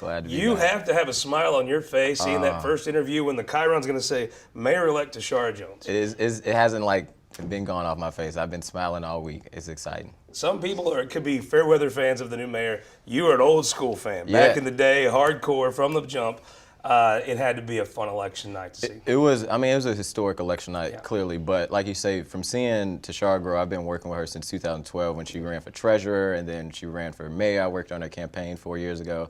Glad to be You back. have to have a smile on your face seeing that first interview when the Chiron's going to say, Mayor-elect Tishaura Jones. It hasn't like been gone off my face. I've been smiling all week. It's exciting. Some people could be fair weather fans of the new mayor. You are an old school fan. Yeah. Back in the day, hardcore from the jump. It had to be a fun election night to see. It was a historic election night, clearly. But like you say, from seeing Tishaura grow, I've been working with her since 2012 when she ran for treasurer, and then she ran for mayor. I worked on her campaign 4 years ago.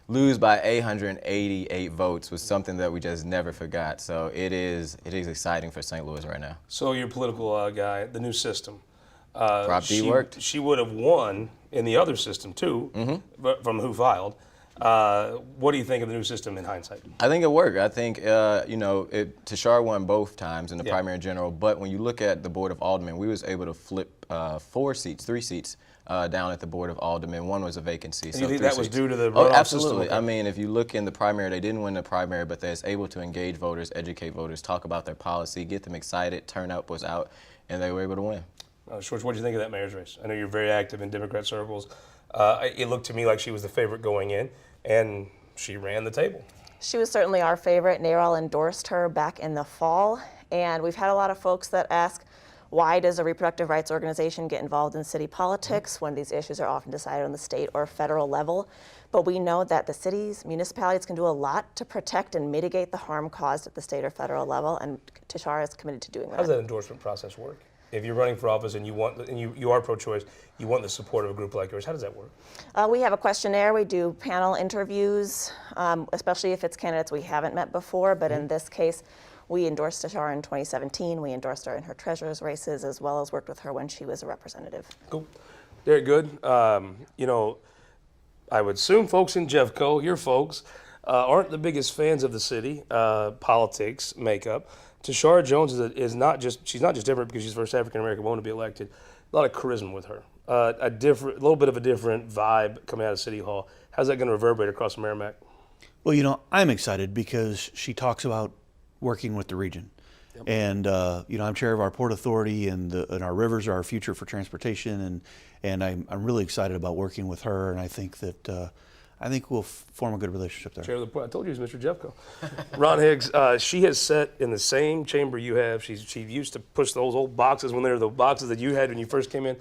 Lose by 888 votes was something that we just never forgot. So it is exciting for St. Louis right now. So your political guy, the new system. Prop D worked. She would have won in the other system too, but from who filed. What do you think of the new system in hindsight? I think it worked. I think, Tishaura won both times in the primary and general, but when you look at the Board of Aldermen, we was able to flip 3 seats down at the Board of Aldermen. One was a vacancy. So you think that was due to the runoff runoff absolutely. system? I mean, if you look in the primary, they didn't win the primary, but they was able to engage voters, educate voters, talk about their policy, get them excited, turnout was out, and they were able to win. Schwarz, what do you think of that mayor's race? I know you're very active in Democrat circles. It looked to me like she was the favorite going in, and she ran the table. She was certainly our favorite. NARAL endorsed her back in the fall, and we've had a lot of folks that ask, why does a reproductive rights organization get involved in city politics when these issues are often decided on the state or federal level? But we know that the cities, municipalities can do a lot to protect and mitigate the harm caused at the state or federal level, and Tishaura is committed to doing that. How does that endorsement process work? If you're running for office and you are pro-choice, you want the support of a group like yours, how does that work? We have a questionnaire. We do panel interviews, especially if it's candidates we haven't met before. But in this case, we endorsed Tishaura in 2017. We endorsed her in her treasurer's races, as well as worked with her when she was a representative. Cool. Derrick, good. I would assume folks in Jeffco, your folks, aren't the biggest fans of the city, politics, makeup. Tishaura Jones she's not just different because she's the first African-American woman to be elected. A lot of charisma with her. A little bit of a different vibe coming out of City Hall. How's that going to reverberate across Merrimack? Well, I'm excited because she talks about working with the region. Yep. And, I'm chair of our Port Authority, and our rivers are our future for transportation, and I'm really excited about working with her, and I think that we'll form a good relationship there. Chair of the Port, I told you he was Mr. Jeffco. Ron Hicks, she has sat in the same chamber you have. She used to push those old boxes when they were the boxes that you had when you first came in.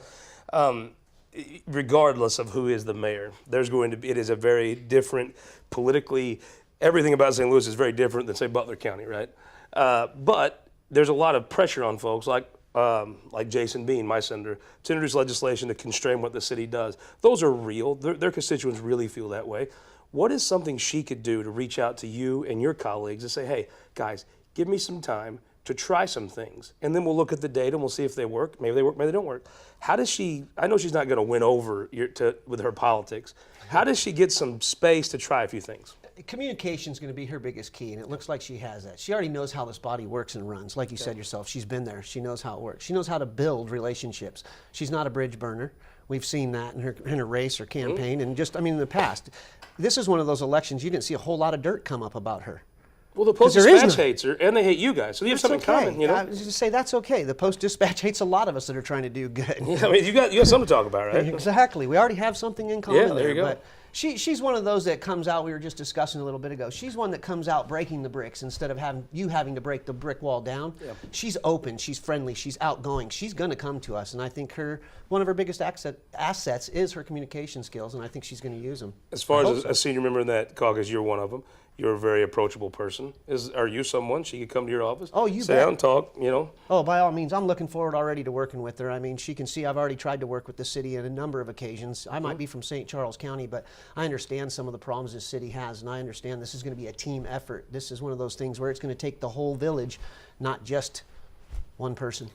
Regardless of who is the mayor, it is a very different, politically, everything about St. Louis is very different than, say, Butler County, right? But there's a lot of pressure on folks like Jason Bean, my senator, to introduce legislation to constrain what the city does. Those are real. Their constituents really feel that way. What is something she could do to reach out to you and your colleagues and say, hey, guys, give me some time to try some things, and then we'll look at the data and we'll see if they work. Maybe they work, maybe they don't work. How does she, I know she's not going to win over with her politics. How does she get some space to try a few things? Communication is going to be her biggest key, and it looks like she has that. She already knows how this body works and runs. Like you said yourself, she's been there. She knows how it works. She knows how to build relationships. She's not a bridge burner. We've seen that in her race or campaign, and in the past. This is one of those elections you didn't see a whole lot of dirt come up about her. Well, the Post-Dispatch hates her, and they hate you guys, so you have something in common, I was just say that's okay. The Post-Dispatch hates a lot of us that are trying to do good. Yeah, you got something to talk about, right? Exactly. We already have something in common. Yeah, there you go. But she's one of those that comes out. We were just discussing a little bit ago. She's one that comes out breaking the bricks instead of having to break the brick wall down. Yeah. She's open. She's friendly. She's outgoing. She's going to come to us, and I think one of her biggest assets is her communication skills, and I think she's going to use them. As far as a senior member in that caucus, you're one of them. You're a very approachable person. Are you someone she could come to your office? Oh, you sit bet. down and talk, Oh, by all means. I'm looking forward already to working with her. I mean, she can see I've already tried to work with the city on a number of occasions. I might be from St. Charles County, but I understand some of the problems this city has, and I understand this is going to be a team effort. This is one of those things where it's going to take the whole village, not just one person.